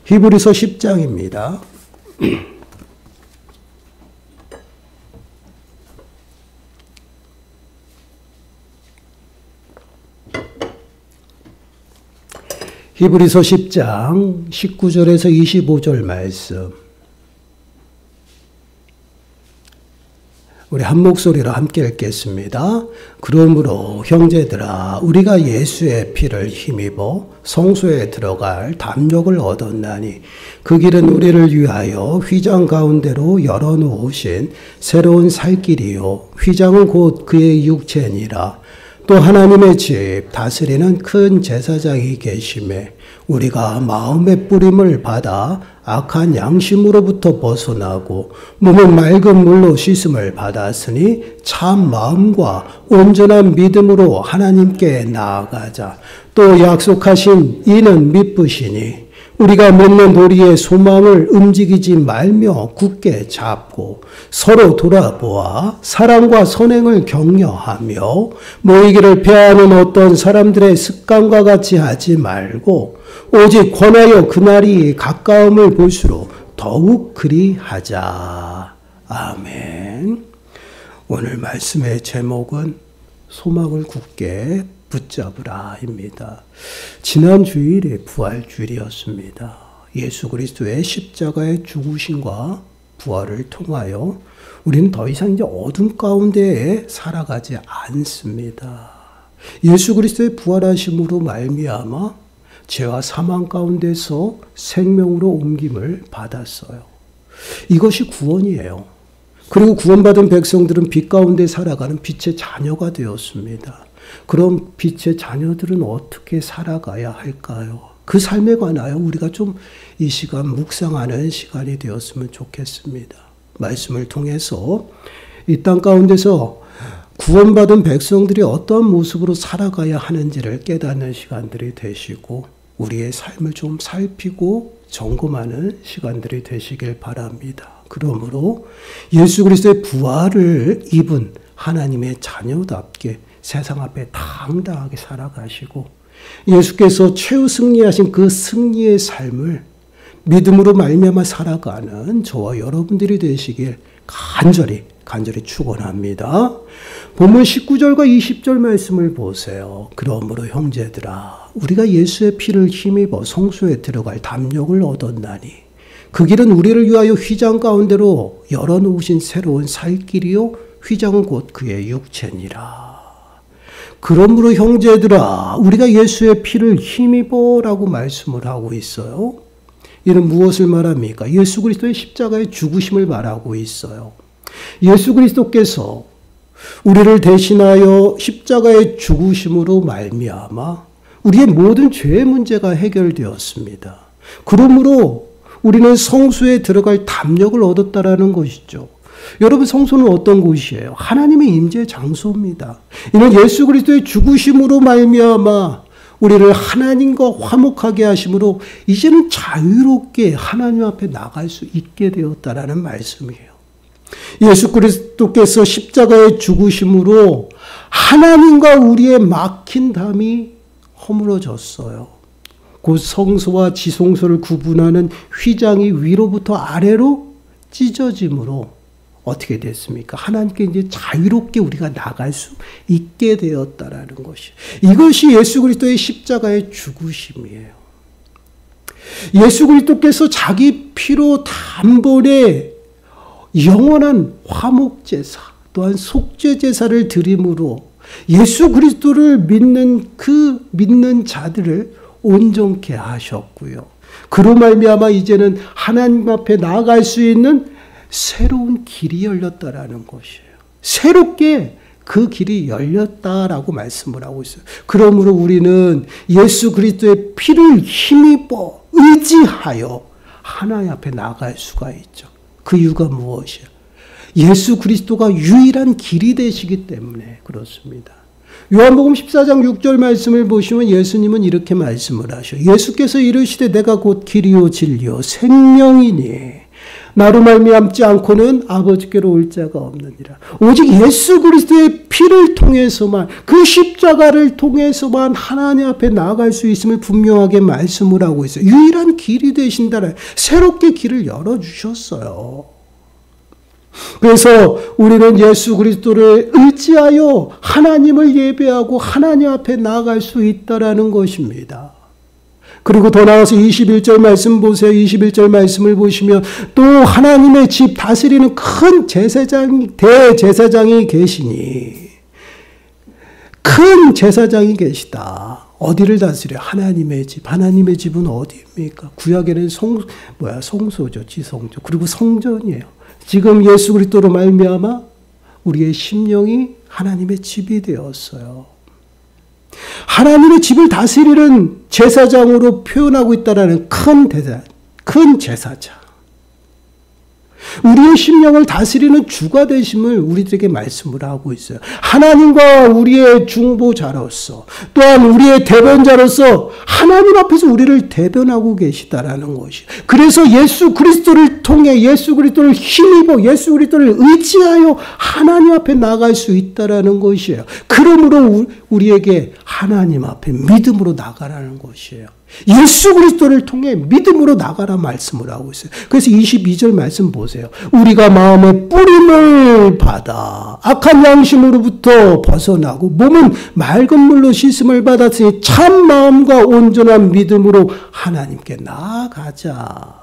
히브리서 10장입니다. 히브리서 10장 19절에서 25절 말씀. 우리 한 목소리로 함께 읽겠습니다. 그러므로 형제들아 우리가 예수의 피를 힘입어 성소에 들어갈 담력을 얻었나니 그 길은 우리를 위하여 휘장 가운데로 열어놓으신 새로운 살 길이요 휘장은 곧 그의 육체니라. 또 하나님의 집 다스리는 큰 제사장이 계심에 우리가 마음의 뿌림을 받아 악한 양심으로부터 벗어나고 몸은 맑은 물로 씻음을 받았으니 참 마음과 온전한 믿음으로 하나님께 나아가자. 또 약속하신 이는 미쁘시니 우리가 맺는 도리의 소망을 움직이지 말며 굳게 잡고 서로 돌아보아 사랑과 선행을 격려하며 모이기를 패하는 어떤 사람들의 습관과 같이 하지 말고 오직 권하여 그날이 가까움을 볼수록 더욱 그리하자. 아멘. 오늘 말씀의 제목은 소망을 굳게 붙잡으라입니다. 지난 주일이 부활주일이었습니다. 예수 그리스도의 십자가의 죽으심과 부활을 통하여 우리는 더 이상 이제 어둠 가운데에 살아가지 않습니다. 예수 그리스도의 부활하심으로 말미암아 죄와 사망 가운데서 생명으로 옮김을 받았어요. 이것이 구원이에요. 그리고 구원받은 백성들은 빛 가운데 살아가는 빛의 자녀가 되었습니다. 그럼 빛의 자녀들은 어떻게 살아가야 할까요? 그 삶에 관하여 우리가 좀 이 시간 묵상하는 시간이 되었으면 좋겠습니다. 말씀을 통해서 이 땅 가운데서 구원받은 백성들이 어떤 모습으로 살아가야 하는지를 깨닫는 시간들이 되시고 우리의 삶을 좀 살피고 점검하는 시간들이 되시길 바랍니다. 그러므로 예수 그리스도의 부활을 입은 하나님의 자녀답게 세상 앞에 당당하게 살아가시고 예수께서 최후 승리하신 그 승리의 삶을 믿음으로 말미암아 살아가는 저와 여러분들이 되시길 간절히 축원합니다. 본문 19절과 20절 말씀을 보세요. 그러므로 형제들아 우리가 예수의 피를 힘입어 성소에 들어갈 담력을 얻었나니 그 길은 우리를 위하여 휘장 가운데로 열어놓으신 새로운 살 길이요 휘장은 곧 그의 육체니라. 그러므로 형제들아 우리가 예수의 피를 힘입어라고 말씀을 하고 있어요. 이는 무엇을 말합니까? 예수 그리스도의 십자가의 죽으심을 말하고 있어요. 예수 그리스도께서 우리를 대신하여 십자가의 죽으심으로 말미암아 우리의 모든 죄의 문제가 해결되었습니다. 그러므로 우리는 성소에 들어갈 담력을 얻었다라는 것이죠. 여러분 성소는 어떤 곳이에요? 하나님의 임재 장소입니다. 이는 예수 그리스도의 죽으심으로 말미암아 우리를 하나님과 화목하게 하심으로 이제는 자유롭게 하나님 앞에 나갈 수 있게 되었다라는 말씀이에요. 예수 그리스도께서 십자가의 죽으심으로 하나님과 우리의 막힌 담이 허물어졌어요. 곧 성소와 지성소를 구분하는 휘장이 위로부터 아래로 찢어짐으로 어떻게 됐습니까? 하나님께 이제 자유롭게 우리가 나갈 수 있게 되었다라는 것이. 이것이 예수 그리스도의 십자가의 죽으심이에요. 예수 그리스도께서 자기 피로 단번에 영원한 화목제사 또한 속죄제사를 드림으로 예수 그리스도를 믿는 자들을 온전케 하셨고요. 그로 말미암아 이제는 하나님 앞에 나아갈 수 있는 새로운 길이 열렸다라는 것이에요. 새롭게 그 길이 열렸다라고 말씀을 하고 있어요. 그러므로 우리는 예수 그리스도의 피를 힘입어 의지하여 하나님 앞에 나아갈 수가 있죠. 그 이유가 무엇이에요? 예수 그리스도가 유일한 길이 되시기 때문에 그렇습니다. 요한복음 14장 6절 말씀을 보시면 예수님은 이렇게 말씀을 하셔요. 예수께서 이르시되 내가 곧 길이요 진리요 생명이니 나로 말미암지 않고는 아버지께로 올 자가 없느니라. 오직 예수 그리스도의 피를 통해서만, 그 십자가를 통해서만 하나님 앞에 나아갈 수 있음을 분명하게 말씀을 하고 있어요. 유일한 길이 되신다는, 새롭게 길을 열어주셨어요. 그래서 우리는 예수 그리스도를 의지하여 하나님을 예배하고 하나님 앞에 나아갈 수 있다라는 것입니다. 그리고 더 나아가서 21절 말씀 보세요. 21절 말씀을 보시면 또 하나님의 집 다스리는 큰 대제사장이 계시니, 큰 제사장이 계시다. 어디를 다스려? 하나님의 집. 하나님의 집은 어디입니까? 구약에는 성소죠. 지성소. 그리고 성전이에요. 지금 예수 그리스도로 말미암아 우리의 심령이 하나님의 집이 되었어요. 하나님의 집을 다스리는 제사장으로 표현하고 있다는 큰 제사장. 우리의 심령을 다스리는 주가 되심을 우리들에게 말씀을 하고 있어요. 하나님과 우리의 중보자로서, 또한 우리의 대변자로서 하나님 앞에서 우리를 대변하고 계시다라는 것이. 그래서 예수 그리스도를 통해, 예수 그리스도를 힘입어, 예수 그리스도를 의지하여 하나님 앞에 나갈 수 있다라는 것이에요. 그러므로 우리에게 하나님 앞에 믿음으로 나가라는 것이에요. 예수 그리스도를 통해 믿음으로 나가라 말씀을 하고 있어요. 그래서 22절 말씀 보세요. 우리가 마음의 뿌림을 받아 악한 양심으로부터 벗어나고 몸은 맑은 물로 씻음을 받았으니 참 마음과 온전한 믿음으로 하나님께 나아가자.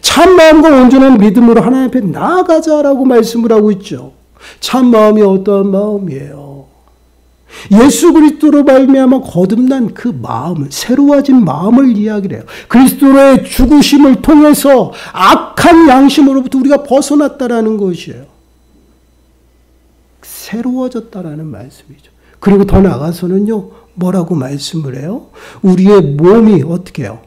참 마음과 온전한 믿음으로 하나님 앞에 나아가자라고 말씀을 하고 있죠. 참 마음이 어떠한 마음이에요? 예수 그리스도로 말미암아 거듭난 그 마음을, 새로워진 마음을 이야기를 해요. 그리스도의 죽으심을 통해서 악한 양심으로부터 우리가 벗어났다라는 것이에요. 새로워졌다라는 말씀이죠. 그리고 더 나아가서는요, 뭐라고 말씀을 해요? 우리의 몸이 어떻게 해요?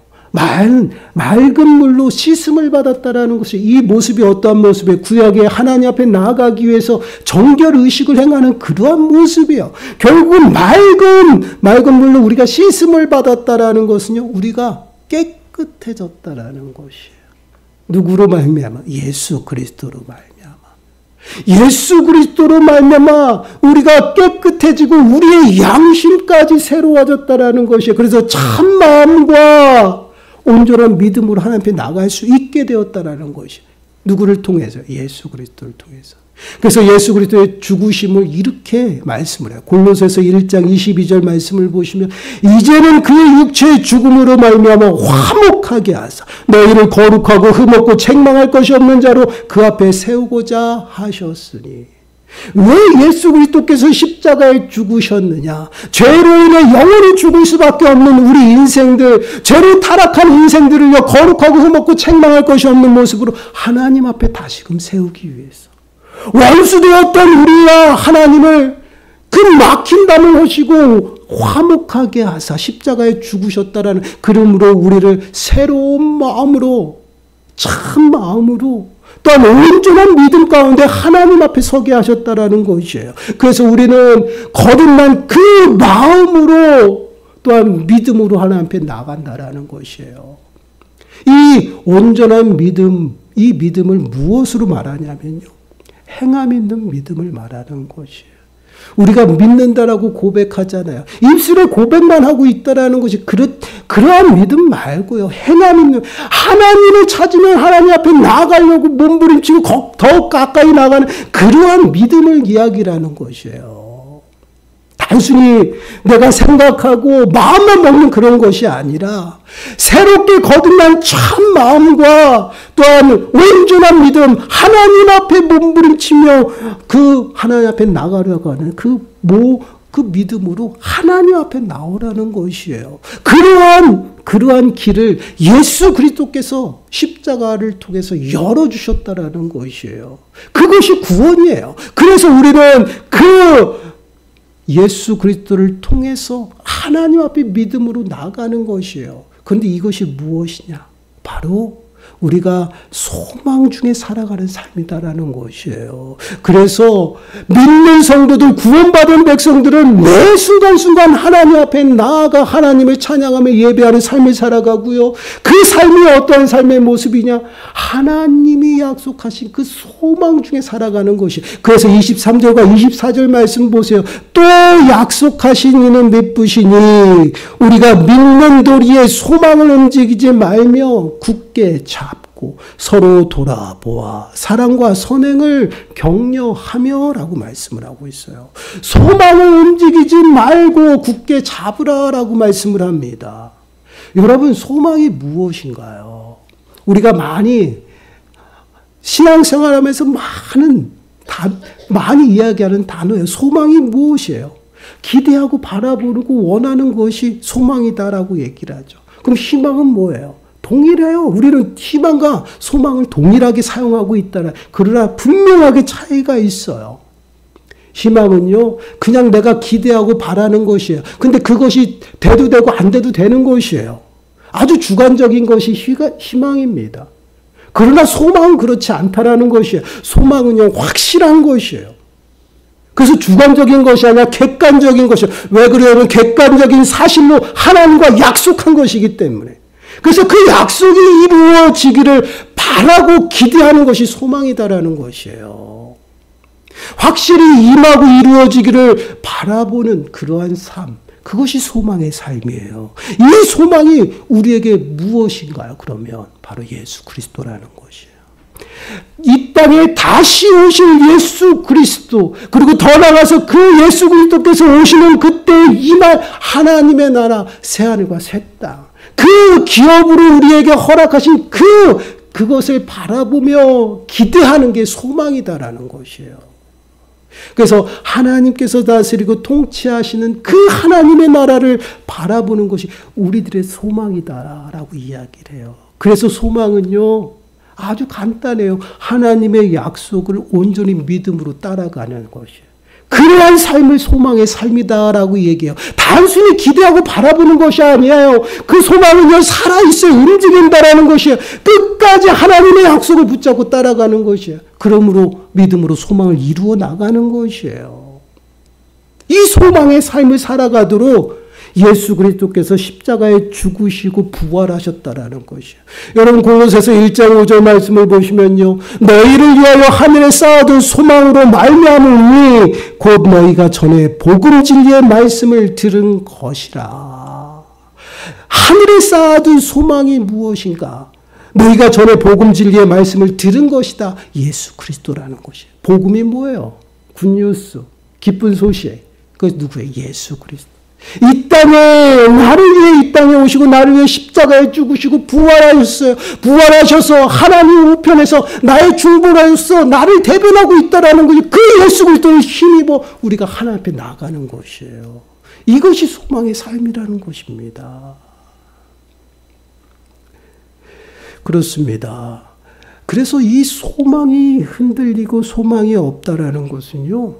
맑은 물로 씻음을 받았다라는 것이, 이 모습이 어떠한 모습이에요? 구약의 하나님 앞에 나아가기 위해서 정결 의식을 행하는 그러한 모습이에요. 결국은 맑은 물로 우리가 씻음을 받았다라는 것은요, 우리가 깨끗해졌다라는 것이에요. 누구로 말미암아? 예수 그리스도로 말미암아. 예수 그리스도로 말미암아 우리가 깨끗해지고 우리의 양심까지 새로워졌다라는 것이에요. 그래서 참 마음과 온전한 믿음으로 하나님 앞에 나갈 수 있게 되었다라는 것이. 누구를 통해서? 예수 그리스도를 통해서. 그래서 예수 그리스도의 죽으심을 이렇게 말씀을 해요. 골로새서 1장 22절 말씀을 보시면 이제는 그의 육체의 죽음으로 말미암아 화목하게 하사 너희를 거룩하고 흠없고 책망할 것이 없는 자로 그 앞에 세우고자 하셨으니. 왜 예수 그리스도께서 십자가에 죽으셨느냐? 죄로 인해 영원히 죽을 수밖에 없는 우리 인생들, 죄로 타락한 인생들을요, 거룩하고 흠없고 책망할 것이 없는 모습으로 하나님 앞에 다시금 세우기 위해서. 원수되었던 우리와 하나님을 그 막힌 담을 하시고 화목하게 하사 십자가에 죽으셨다라는, 그러므로 우리를 새로운 마음으로, 참 마음으로, 또한 온전한 믿음 가운데 하나님 앞에 서게 하셨다라는 것이에요. 그래서 우리는 거듭난 그 마음으로, 또한 믿음으로 하나님 앞에 나간다라는 것이에요. 이 온전한 믿음, 이 믿음을 무엇으로 말하냐면요, 행함 있는 믿음을 말하는 것이에요. 우리가 믿는다라고 고백하잖아요. 입술에 고백만 하고 있다라는 것이 그러한 믿음 말고요, 행함 있는, 하나님을 찾으면 하나님 앞에 나아가려고 몸부림치고 더욱 가까이 나가는 그러한 믿음을 이야기하는 것이에요. 단순히 내가 생각하고 마음만 먹는 그런 것이 아니라 새롭게 거듭난 참 마음과 또한 온전한 믿음, 하나님 앞에 몸부림치며 그 하나님 앞에 나가려고 하는 그 믿음으로 하나님 앞에 나오라는 것이에요. 그러한 길을 예수 그리스도께서 십자가를 통해서 열어주셨다라는 것이에요. 그것이 구원이에요. 그래서 우리는 그 예수 그리스도를 통해서 하나님 앞에 믿음으로 나가는 것이에요. 그런데 이것이 무엇이냐? 바로 우리가 소망 중에 살아가는 삶이다라는 것이에요. 그래서 믿는 성도들, 구원받은 백성들은 매 순간순간 하나님 앞에 나아가 하나님을 찬양하며 예배하는 삶을 살아가고요. 그 삶이 어떤 삶의 모습이냐? 하나님이 약속하신 그 소망 중에 살아가는 것이. 그래서 23절과 24절 말씀 보세요. 또 약속하신 이는 믿으시니 우리가 믿는 도리에 소망을 움직이지 말며 굳게 잡고 서로 돌아보아 사랑과 선행을 격려하며 라고 말씀을 하고 있어요. 소망을 움직이지 말고 굳게 잡으라 라고 말씀을 합니다. 여러분, 소망이 무엇인가요? 우리가 많이 신앙생활하면서 많이 이야기하는 단어예요. 소망이 무엇이에요? 기대하고 바라보고 원하는 것이 소망이다라고 얘기를 하죠. 그럼 희망은 뭐예요? 동일해요. 우리는 희망과 소망을 동일하게 사용하고 있다. 그러나 분명하게 차이가 있어요. 희망은요, 그냥 내가 기대하고 바라는 것이에요. 근데 그것이 돼도 되고 안 돼도 되는 것이에요. 아주 주관적인 것이 희망입니다. 그러나 소망은 그렇지 않다라는 것이에요. 소망은요, 확실한 것이에요. 그래서 주관적인 것이 아니라 객관적인 것이에요. 왜 그래요? 객관적인 사실로 하나님과 약속한 것이기 때문에. 그래서 그 약속이 이루어지기를 바라고 기대하는 것이 소망이다라는 것이에요. 확실히 임하고 이루어지기를 바라보는 그러한 삶, 그것이 소망의 삶이에요. 이 소망이 우리에게 무엇인가요? 그러면 바로 예수 그리스도라는 것이에요. 이 땅에 다시 오실 예수 그리스도, 그리고 더 나아가서 그 예수 그리스도께서 오시는 그때 임할 하나님의 나라, 새하늘과 새 땅, 그 기업으로 우리에게 허락하신 그것을 바라보며 기대하는 게 소망이다라는 것이에요. 그래서 하나님께서 다스리고 통치하시는 그 하나님의 나라를 바라보는 것이 우리들의 소망이다라고 이야기를 해요. 그래서 소망은요, 아주 간단해요. 하나님의 약속을 온전히 믿음으로 따라가는 것이에요. 그러한 삶을 소망의 삶이다라고 얘기해요. 단순히 기대하고 바라보는 것이 아니에요. 그 소망은요, 살아있어요. 움직인다라는 것이에요. 끝까지 하나님의 약속을 붙잡고 따라가는 것이에요. 그러므로 믿음으로 소망을 이루어 나가는 것이에요. 이 소망의 삶을 살아가도록 예수 그리스도께서 십자가에 죽으시고 부활하셨다라는 것이에요. 여러분, 골로새서 1장 5절 말씀을 보시면요, 너희를 위하여 하늘에 쌓아둔 소망으로 말미암으니 곧 너희가 전에 복음 진리의 말씀을 들은 것이라. 하늘에 쌓아둔 소망이 무엇인가? 너희가 전에 복음 진리의 말씀을 들은 것이다. 예수 그리스도라는 것이에요. 복음이 뭐예요? 굿뉴스, 기쁜 소식. 그것이 누구예요? 예수 그리스도. 이 땅에, 나를 위해 이 땅에 오시고 나를 위해 십자가에 죽으시고 부활하셨어요. 부활하셔서 하나님 우편에서 나의 중보로서 나를 대변하고 있다라는 것이, 그 예수 그리스도를 힘입어 우리가 하나님 앞에 나가는 것이에요. 이것이 소망의 삶이라는 것입니다. 그렇습니다. 그래서 이 소망이 흔들리고 소망이 없다라는 것은요,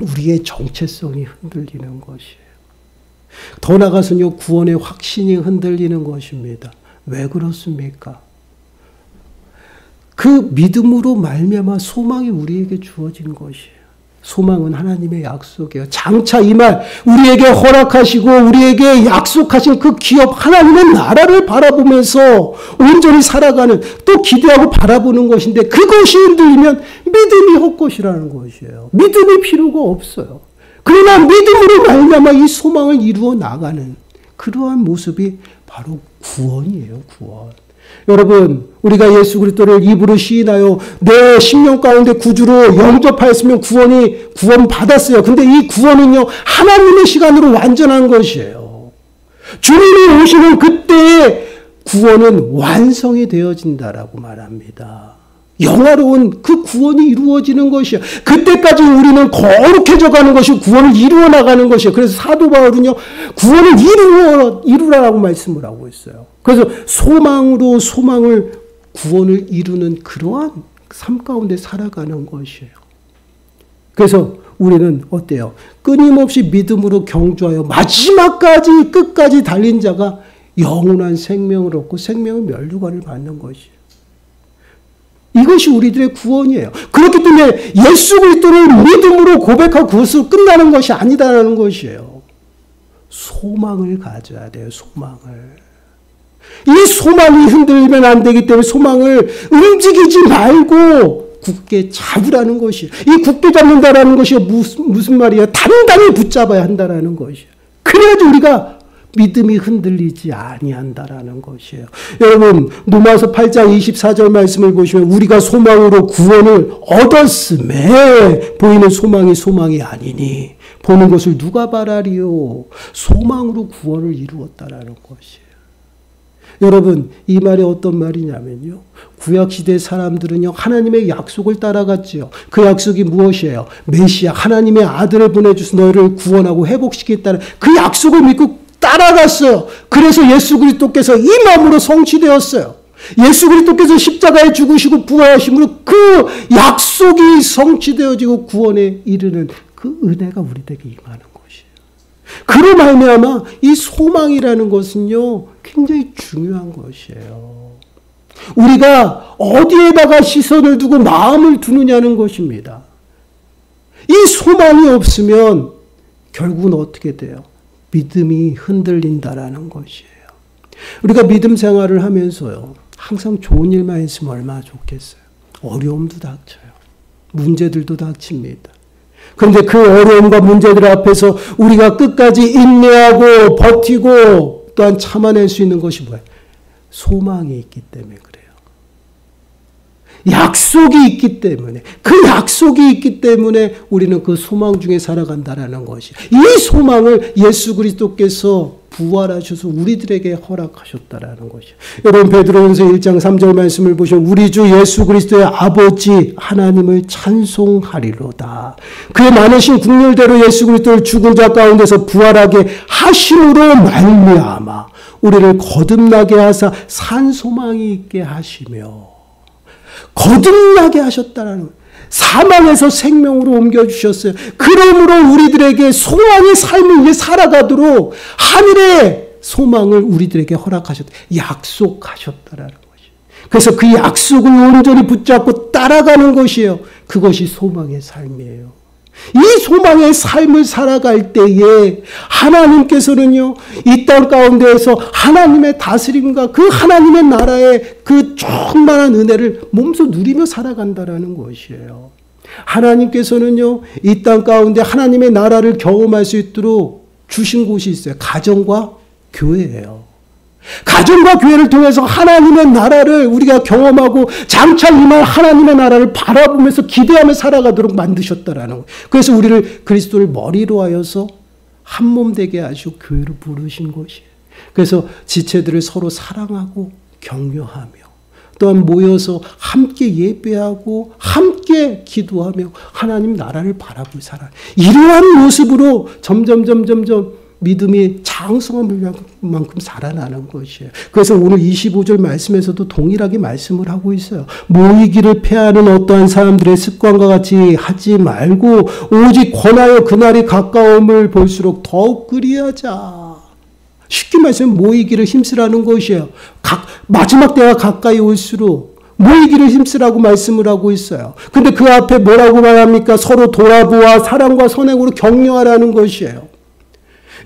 우리의 정체성이 흔들리는 것이에요. 더 나아가서는요, 구원의 확신이 흔들리는 것입니다. 왜 그렇습니까? 그 믿음으로 말미암아 소망이 우리에게 주어진 것이에요. 소망은 하나님의 약속이에요. 장차 이 말 우리에게 허락하시고 우리에게 약속하신 그 기업 하나님의 나라를 바라보면서 온전히 살아가는, 또 기대하고 바라보는 것인데, 그것이 흔들리면 믿음이 헛것이라는 것이에요. 믿음이 필요가 없어요. 그러나 믿음으로 말미암아 이 소망을 이루어 나가는 그러한 모습이 바로 구원이에요. 구원. 여러분, 우리가 예수 그리스도를 입으로 시인하여 내 심령 가운데 구주로 영접하였으면 구원 받았어요. 근데 이 구원은요, 하나님의 시간으로 완전한 것이에요. 주님이 오시는 그때에 구원은 완성이 되어진다라고 말합니다. 영화로운 그 구원이 이루어지는 것이에요. 그때까지 우리는 거룩해져 가는 것이고 구원을 이루어 나가는 것이에요. 그래서 사도 바울은요, 구원을 이루라라고 말씀을 하고 있어요. 그래서 구원을 이루는 그러한 삶 가운데 살아가는 것이에요. 그래서 우리는 어때요? 끊임없이 믿음으로 경주하여 마지막까지 끝까지 달린 자가 영원한 생명을 얻고 생명의 면류관을 받는 것이에요. 이것이 우리들의 구원이에요. 그렇기 때문에 예수 그리스도를 믿음으로 고백하고 그것으로 끝나는 것이 아니다라는 것이에요. 소망을 가져야 돼요. 소망을. 이 소망이 흔들리면 안 되기 때문에 소망을 움직이지 말고 굳게 잡으라는 것이에요. 이 굳게 잡는다라는 것이 무슨 말이에요? 단단히 붙잡아야 한다라는 것이에요. 그래야지 우리가 믿음이 흔들리지 아니한다라는 것이에요. 여러분 로마서 8장 24절 말씀을 보시면 우리가 소망으로 구원을 얻었음에 보이는 소망이 아니니 보는 것을 누가 바라리요. 소망으로 구원을 이루었다라는 것이에요. 여러분 이 말이 어떤 말이냐면요. 구약시대 사람들은요. 하나님의 약속을 따라갔지요. 그 약속이 무엇이에요? 메시아 하나님의 아들을 보내주셔서 너희를 구원하고 회복시키겠다는 그 약속을 믿고 따라갔어요. 그래서 예수 그리스도께서 이 마음으로 성취되었어요. 예수 그리스도께서 십자가에 죽으시고 부활하심으로 그 약속이 성취되어지고 구원에 이르는 그 은혜가 우리에게 임하는 것이에요. 그로 말미암아 이 소망이라는 것은요. 굉장히 중요한 것이에요. 우리가 어디에다가 시선을 두고 마음을 두느냐는 것입니다. 이 소망이 없으면 결국은 어떻게 돼요? 믿음이 흔들린다라는 것이에요. 우리가 믿음 생활을 하면서요. 항상 좋은 일만 있으면 얼마나 좋겠어요. 어려움도 닥쳐요. 문제들도 닥칩니다. 그런데 그 어려움과 문제들 앞에서 우리가 끝까지 인내하고 버티고 또한 참아낼 수 있는 것이 뭐예요? 소망이 있기 때문에 그래요. 약속이 있기 때문에 그 약속이 있기 때문에 우리는 그 소망 중에 살아간다라는 것이 이 소망을 예수 그리스도께서 부활하셔서 우리들에게 허락하셨다라는 것이에요. 여러분 베드로전서 1장 3절 말씀을 보시면 우리 주 예수 그리스도의 아버지 하나님을 찬송하리로다. 그의 많으신 국률대로 예수 그리스도를 죽은 자 가운데서 부활하게 하심으로 말미암아 우리를 거듭나게 하사 산 소망이 있게 하시며 거듭나게 하셨다는 거예요. 사망에서 생명으로 옮겨주셨어요. 그러므로 우리들에게 소망의 삶을 위해 살아가도록 하늘의 소망을 우리들에게 허락하셨다. 약속하셨다라는 것이에요. 그래서 그 약속을 온전히 붙잡고 따라가는 것이에요. 그것이 소망의 삶이에요. 이 소망의 삶을 살아갈 때에 하나님께서는요, 이 땅 가운데에서 하나님의 다스림과 그 하나님의 나라의 그 충만한 은혜를 몸소 누리며 살아간다라는 것이에요. 하나님께서는요, 이 땅 가운데 하나님의 나라를 경험할 수 있도록 주신 곳이 있어요. 가정과 교회예요. 가정과 교회를 통해서 하나님의 나라를 우리가 경험하고 장차 임할 하나님의 나라를 바라보면서 기대하며 살아가도록 만드셨다라는 거예요. 그래서 우리를 그리스도를 머리로 하여서 한 몸 되게 하시고 교회로 부르신 것이에요. 그래서 지체들을 서로 사랑하고 격려하며 또한 모여서 함께 예배하고 함께 기도하며 하나님 나라를 바라보고 살아요. 이러한 모습으로 점점 믿음이 장성한 만큼 살아나는 것이에요. 그래서 오늘 25절 말씀에서도 동일하게 말씀을 하고 있어요. 모이기를 패하는 어떠한 사람들의 습관과 같이 하지 말고 오직 권하여 그날이 가까움을 볼수록 더욱 그리하자. 쉽게 말하면 모이기를 힘쓰라는 것이에요. 마지막 때가 가까이 올수록 모이기를 힘쓰라고 말씀을 하고 있어요. 근데 그 앞에 뭐라고 말합니까? 서로 돌아보아 사랑과 선행으로 격려하라는 것이에요.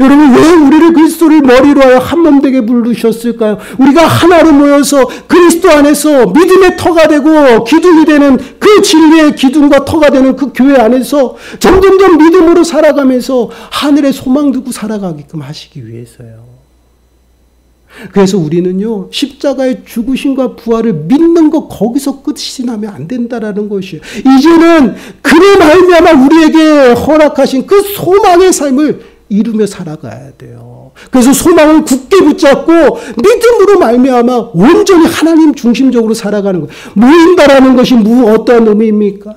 여러분 왜 우리를 그리스도를 머리로 하여 한 몸 되게 부르셨을까요? 우리가 하나로 모여서 그리스도 안에서 믿음의 터가 되고 기둥이 되는 그 진리의 기둥과 터가 되는 그 교회 안에서 점점점 믿음으로 살아가면서 하늘의 소망 두고 살아가게끔 하시기 위해서요. 그래서 우리는요 십자가의 죽으심과 부활을 믿는 것 거기서 끝이 나면 안 된다라는 것이에요. 이제는 그로 말미암아 우리에게 허락하신 그 소망의 삶을 이루며 살아가야 돼요. 그래서 소망을 굳게 붙잡고 믿음으로 말미암아 온전히 하나님 중심적으로 살아가는 거예요. 모인다라는 것이 어떠한 의미입니까?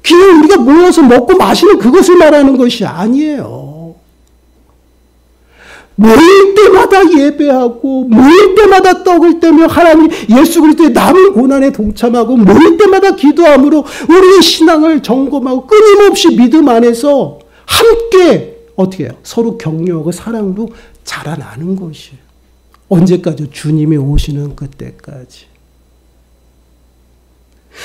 그냥 우리가 모여서 먹고 마시는 그것을 말하는 것이 아니에요. 모일 때마다 예배하고 모일 때마다 떡을 떼며 하나님 예수 그리스도의 남은 고난에 동참하고 모일 때마다 기도함으로 우리의 신앙을 점검하고 끊임없이 믿음 안에서 함께 어떻게 해요? 서로 격려하고 사랑으로 자라나는 것이에요. 언제까지? 주님이 오시는 그때까지.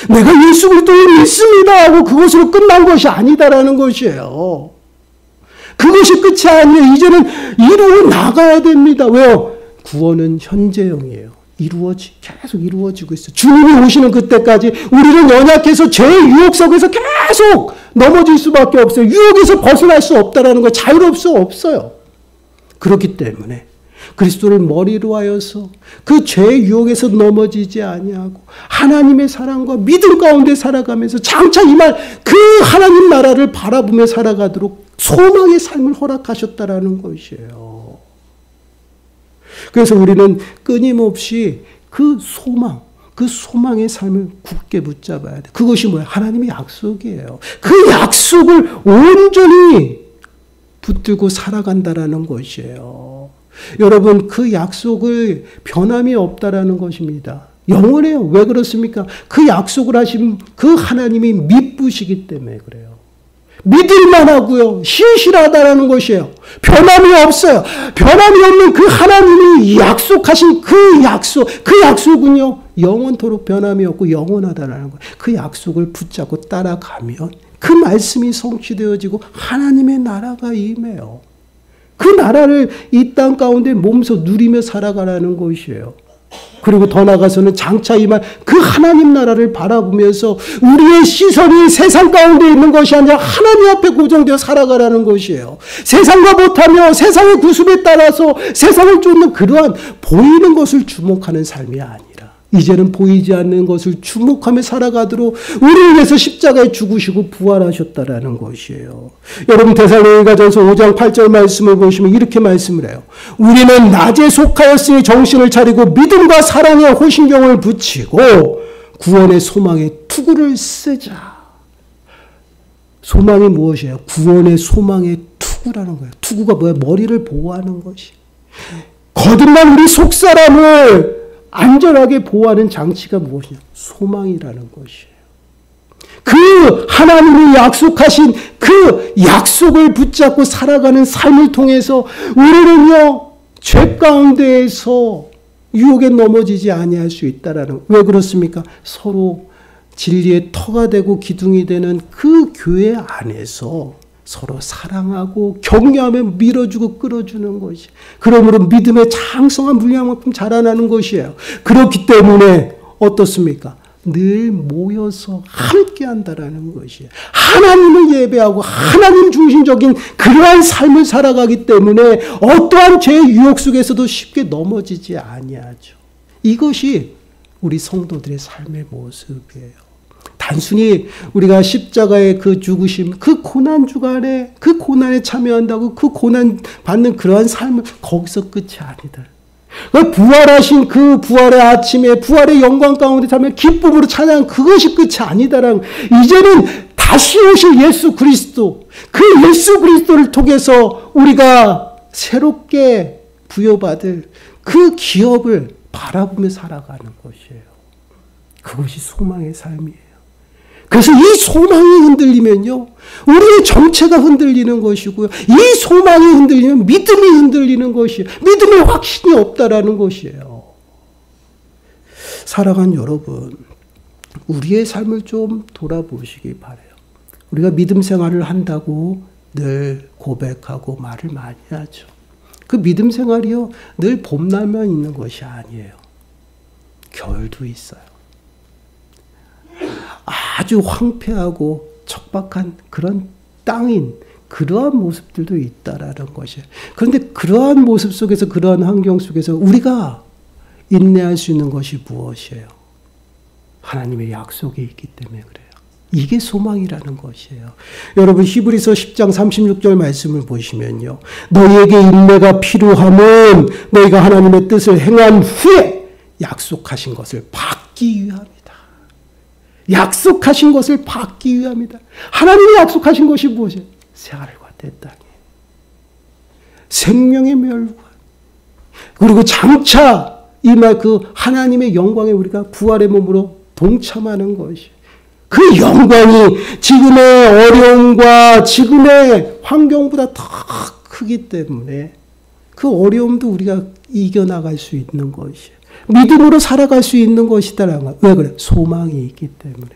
내가 예수 그리스도를 믿습니다 하고 그것으로 끝난 것이 아니다라는 것이에요. 그것이 끝이 아니에요. 이제는 이루어 나가야 됩니다. 왜요? 구원은 현재형이에요. 계속 이루어지고 있어요. 주님이 오시는 그때까지 우리는 연약해서 죄의 유혹 속에서 계속 넘어질 수밖에 없어요. 유혹에서 벗어날 수 없다라는 거, 자유로울 수 없어요. 그렇기 때문에 그리스도를 머리로 하여서 그 죄의 유혹에서 넘어지지 아니하고 하나님의 사랑과 믿음 가운데 살아가면서 장차 임할 그 하나님 나라를 바라보며 살아가도록 소망의 삶을 허락하셨다라는 것이에요. 그래서 우리는 끊임없이 그 소망의 삶을 굳게 붙잡아야 돼. 그것이 뭐야? 하나님의 약속이에요. 그 약속을 온전히 붙들고 살아간다라는 것이에요. 여러분, 그 약속을 변함이 없다라는 것입니다. 영원해요. 왜 그렇습니까? 그 약속을 하신 그 하나님이 미쁘시기 때문에 그래요. 믿을만 하고요. 신실하다라는 것이에요. 변함이 없어요. 변함이 없는 그 하나님이 약속하신 그 약속은요. 영원토록 변함이 없고 영원하다라는 거예요. 그 약속을 붙잡고 따라가면 그 말씀이 성취되어지고 하나님의 나라가 임해요. 그 나라를 이 땅 가운데 몸소 누리며 살아가라는 것이에요. 그리고 더 나아가서는 장차 임할 그 하나님 나라를 바라보면서 우리의 시선이 세상 가운데 있는 것이 아니라 하나님 앞에 고정되어 살아가라는 것이에요. 세상과 못하며 세상의 구습에 따라서 세상을 쫓는 그러한 보이는 것을 주목하는 삶이 아니라 이제는 보이지 않는 것을 주목하며 살아가도록 우리를 위해서 십자가에 죽으시고 부활하셨다라는 것이에요. 여러분 데살로니가전서 5장 8절 말씀을 보시면 이렇게 말씀을 해요. 우리는 낮에 속하였으니 정신을 차리고 믿음과 사랑에 호신경을 붙이고 구원의 소망에 투구를 쓰자. 소망이 무엇이에요? 구원의 소망에 투구라는 거예요. 투구가 뭐예요? 머리를 보호하는 것이. 거듭난 우리 속사람을 안전하게 보호하는 장치가 무엇이냐? 소망이라는 것이에요. 그 하나님이 약속하신 그 약속을 붙잡고 살아가는 삶을 통해서 우리는요, 죄 가운데에서 유혹에 넘어지지 아니할 수 있다라는. 왜 그렇습니까? 서로 진리의 터가 되고 기둥이 되는 그 교회 안에서 서로 사랑하고 격려하며 밀어주고 끌어주는 것이. 그러므로 믿음의 장성한 분량만큼 자라나는 것이에요. 그렇기 때문에 어떻습니까? 늘 모여서 함께 한다라는 것이에요. 하나님을 예배하고 하나님 중심적인 그러한 삶을 살아가기 때문에 어떠한 죄의 유혹 속에서도 쉽게 넘어지지 아니하죠. 이것이 우리 성도들의 삶의 모습이에요. 단순히 우리가 십자가의 그 죽으심, 그 고난 주간에 그 고난에 참여한다고 그 고난 받는 그러한 삶은 거기서 끝이 아니다. 부활하신 그 부활의 아침에 부활의 영광 가운데 참여 기쁨으로 찬양 그것이 끝이 아니다라는. 이제는 다시 오실 예수 그리스도, 그 예수 그리스도를 통해서 우리가 새롭게 부여받을 그 기업을 바라보며 살아가는 것이에요. 그것이 소망의 삶이에요. 그래서 이 소망이 흔들리면요, 우리의 정체가 흔들리는 것이고요. 이 소망이 흔들리면 믿음이 흔들리는 것이에요. 믿음의 확신이 없다라는 것이에요. 사랑하는 여러분, 우리의 삶을 좀 돌아보시기 바라요. 우리가 믿음 생활을 한다고 늘 고백하고 말을 많이 하죠. 그 믿음 생활이요, 늘 봄날만 있는 것이 아니에요. 겨울도 있어요. 아주 황폐하고 척박한 그런 땅인 그러한 모습들도 있다라는 것이에요. 그런데 그러한 모습 속에서, 그러한 환경 속에서 우리가 인내할 수 있는 것이 무엇이에요? 하나님의 약속이 있기 때문에 그래요. 이게 소망이라는 것이에요. 여러분 히브리서 10장 36절 말씀을 보시면요, 너희에게 인내가 필요함은 너희가 하나님의 뜻을 행한 후에 약속하신 것을 받기 위함이다. 약속하신 것을 받기 위함이다. 하나님이 약속하신 것이 무엇이에요? 새하늘과 새 땅이에요. 생명의 멸관. 그리고 장차 임할 그 하나님의 영광에 우리가 부활의 몸으로 동참하는 것이. 그 영광이 지금의 어려움과 지금의 환경보다 더 크기 때문에 그 어려움도 우리가 이겨나갈 수 있는 것이에요. 믿음으로 살아갈 수 있는 것이다라는 거예요. 왜 그래? 소망이 있기 때문에.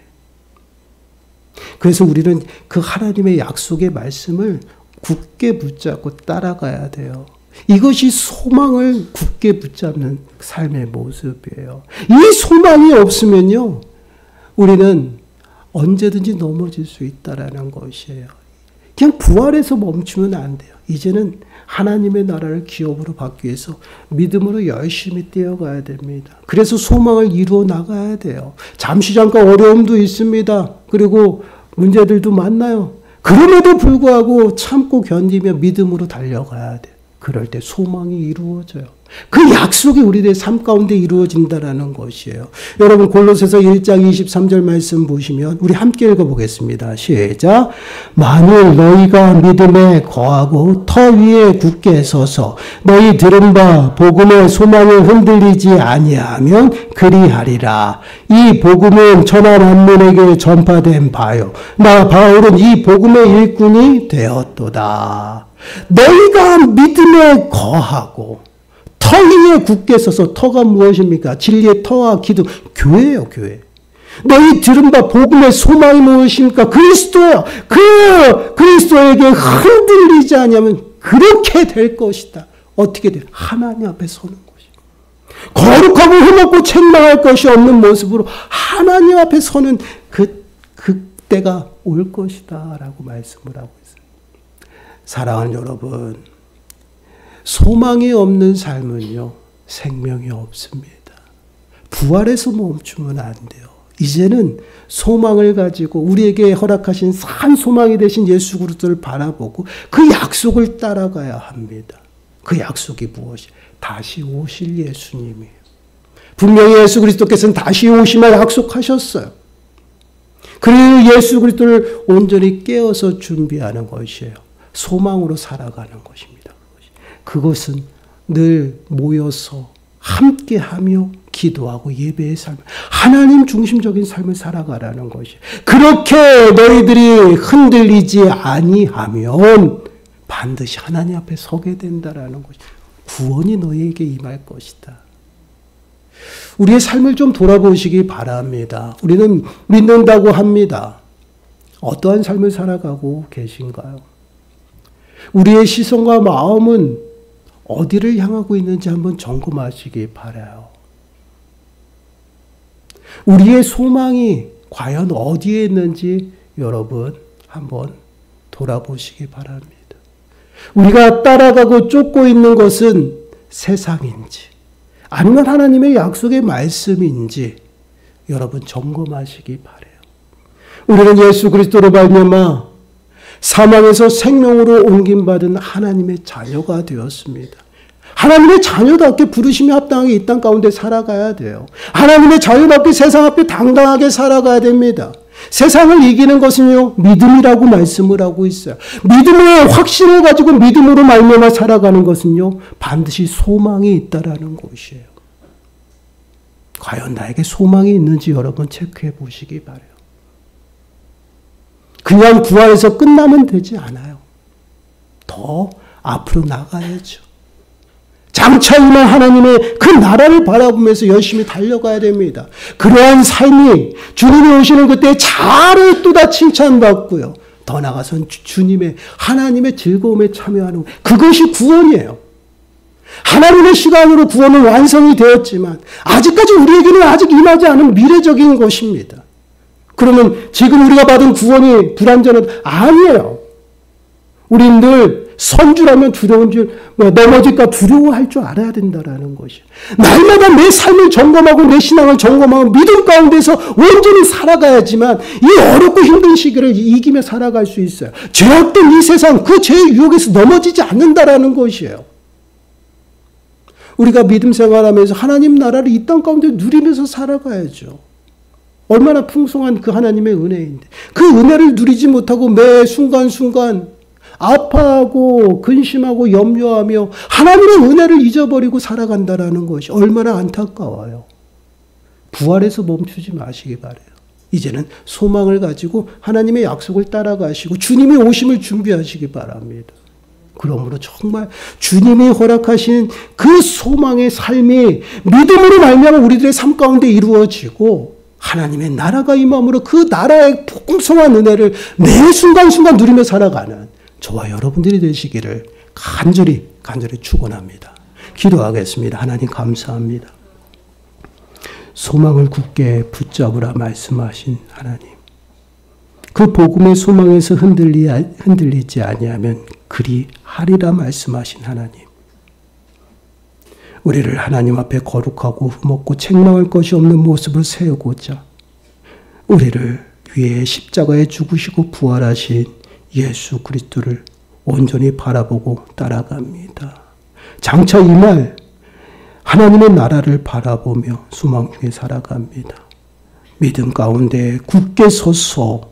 그래서 우리는 그 하나님의 약속의 말씀을 굳게 붙잡고 따라가야 돼요. 이것이 소망을 굳게 붙잡는 삶의 모습이에요. 이 소망이 없으면요, 우리는 언제든지 넘어질 수 있다라는 것이에요. 그냥 부활해서 멈추면 안 돼요. 이제는 하나님의 나라를 기업으로 받기 위해서 믿음으로 열심히 뛰어가야 됩니다. 그래서 소망을 이루어 나가야 돼요. 잠시 잠깐 어려움도 있습니다. 그리고 문제들도 많나요. 그럼에도 불구하고 참고 견디며 믿음으로 달려가야 돼요. 그럴 때 소망이 이루어져요. 그 약속이 우리의 삶 가운데 이루어진다라는 것이에요. 여러분 골로새서 1장 23절 말씀 보시면 우리 함께 읽어보겠습니다. 시작. 만일 너희가 믿음에 거하고 터 위에 굳게 서서 너희 들은 바 복음의 소망을 흔들리지 아니하면 그리하리라. 이 복음은 천하 만민에게 전파된 바요. 나 바울은 이 복음의 일꾼이 되었도다. 너희가 믿음에 거하고 터 위에 굳게 서서, 터가 무엇입니까? 진리의 터와 기둥, 교회예요, 교회. 너희 들은 바 복음의 소망이 무엇입니까? 그리스도예요. 그 그리스도에게 흔들리지 않으면 그렇게 될 것이다. 어떻게 돼요? 하나님 앞에 서는 것이에요. 거룩하고 흠없고 책망할 것이 없는 모습으로 하나님 앞에 서는 그때가 올 것이다 라고 말씀을 하고 있어요. 사랑하는 여러분, 소망이 없는 삶은요, 생명이 없습니다. 부활해서 멈추면 안 돼요. 이제는 소망을 가지고 우리에게 허락하신 산 소망이 되신 예수 그리스도를 바라보고 그 약속을 따라가야 합니다. 그 약속이 무엇이? 다시 오실 예수님이에요. 분명히 예수 그리스도께서는 다시 오심을 약속하셨어요. 그리고 예수 그리스도를 온전히 깨어서 준비하는 것이에요. 소망으로 살아가는 것입니다. 그것은 늘 모여서 함께하며 기도하고 예배의 삶, 하나님 중심적인 삶을 살아가라는 것이에요. 그렇게 너희들이 흔들리지 아니하면 반드시 하나님 앞에 서게 된다라는 것이, 구원이 너희에게 임할 것이다. 우리의 삶을 좀 돌아보시기 바랍니다. 우리는 믿는다고 합니다. 어떠한 삶을 살아가고 계신가요? 우리의 시선과 마음은 어디를 향하고 있는지 한번 점검하시기 바라요. 우리의 소망이 과연 어디에 있는지 여러분 한번 돌아보시기 바랍니다. 우리가 따라가고 쫓고 있는 것은 세상인지 아니면 하나님의 약속의 말씀인지 여러분 점검하시기 바라요. 우리는 예수 그리스도로 말미암아 사망에서 생명으로 옮김받은 하나님의 자녀가 되었습니다. 하나님의 자녀답게 부르심에 합당하게 이 땅 가운데 살아가야 돼요. 하나님의 자녀답게 세상 앞에 당당하게 살아가야 됩니다. 세상을 이기는 것은요, 믿음이라고 말씀을 하고 있어요. 믿음의 확신을 가지고 믿음으로 말미암아 살아가는 것은요, 반드시 소망이 있다라는 것이에요. 과연 나에게 소망이 있는지 여러분 체크해 보시기 바라요. 그냥 부활해서 끝나면 되지 않아요. 더 앞으로 나가야죠. 장차 임할 하나님의 그 나라를 바라보면서 열심히 달려가야 됩니다. 그러한 삶이 주님이 오시는 그때 잘했도다 칭찬받고요. 더 나아가선 주님의 하나님의 즐거움에 참여하는 그것이 구원이에요. 하나님의 시간으로 구원은 완성이 되었지만 아직까지 우리에게는 아직 임하지 않은 미래적인 것입니다. 그러면 지금 우리가 받은 구원이 불완전은 아니에요. 우리는 늘 선주라면 두려운 줄, 넘어질까 두려워할 줄 알아야 된다라는 것이에요. 날마다 내 삶을 점검하고 내 신앙을 점검하고 믿음 가운데서 온전히 살아가야지만 이 어렵고 힘든 시기를 이기며 살아갈 수 있어요. 죄악된 이 세상, 그 죄의 유혹에서 넘어지지 않는다라는 것이에요. 우리가 믿음 생활하면서 하나님 나라를 이 땅 가운데 누리면서 살아가야죠. 얼마나 풍성한 그 하나님의 은혜인데 그 은혜를 누리지 못하고 매 순간순간 아파하고 근심하고 염려하며 하나님의 은혜를 잊어버리고 살아간다라는 것이 얼마나 안타까워요. 부활해서 멈추지 마시기 바라요. 이제는 소망을 가지고 하나님의 약속을 따라가시고 주님의 오심을 준비하시기 바랍니다. 그러므로 정말 주님이 허락하신 그 소망의 삶이 믿음으로 말미암아 우리들의 삶 가운데 이루어지고 하나님의 나라가 임함으로 그 나라의 풍성한 은혜를 매 순간순간 누리며 살아가는 저와 여러분들이 되시기를 간절히 축원합니다. 기도하겠습니다. 하나님 감사합니다. 소망을 굳게 붙잡으라 말씀하신 하나님. 그 복음의 소망에서 흔들리지 아니하면 그리 하리라 말씀하신 하나님. 우리를 하나님 앞에 거룩하고 흠없고 책망할 것이 없는 모습을 세우고자 우리를 위해 십자가에 죽으시고 부활하신 예수 그리스도를 온전히 바라보고 따라갑니다. 장차 이 말 하나님의 나라를 바라보며 소망 중에 살아갑니다. 믿음 가운데 굳게 서서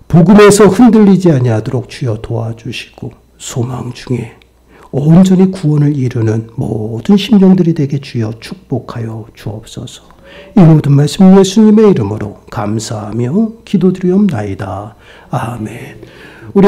복음에서 흔들리지 아니하도록 주여 도와주시고 소망 중에 온전히 구원을 이루는 모든 심령들이 되게 주여 축복하여 주옵소서. 이 모든 말씀 예수님의 이름으로 감사하며 기도드리옵나이다. 아멘. 우리